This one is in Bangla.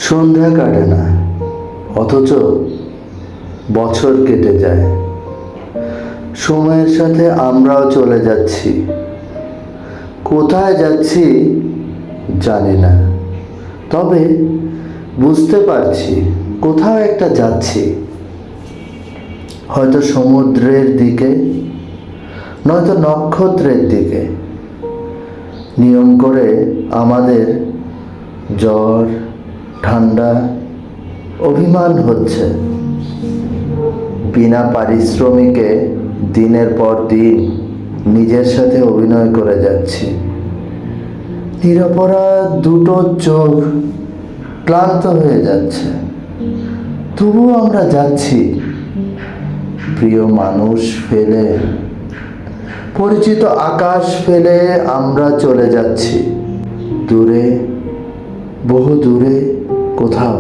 সন্ধ্যা কাটে না, অথচ বছর কেটে যায়। সময়ের সাথে আমরাও চলে যাচ্ছি। কোথায় যাচ্ছি জানি না, তবে বুঝতে পারছি কোথাও একটা যাচ্ছি। হয়তো সমুদ্রের দিকে, নয়তো নক্ষত্রের দিকে। নিয়ম করে আমাদের জ্বর, ঠান্ডা, অভিমান হচ্ছে। বিনা পারিশ্রমিকে দিনের পর দিন নিজের সাথে অভিনয় করে যাচ্ছি। নিরপরাধ দুটো চোখ ক্লান্ত হয়ে যাচ্ছে, তবুও আমরা যাচ্ছি। প্রিয় মানুষ ফেলে, পরিচিত আকাশ ফেলে আমরা চলে যাচ্ছি দূরে, বহু দূরে কোথাও।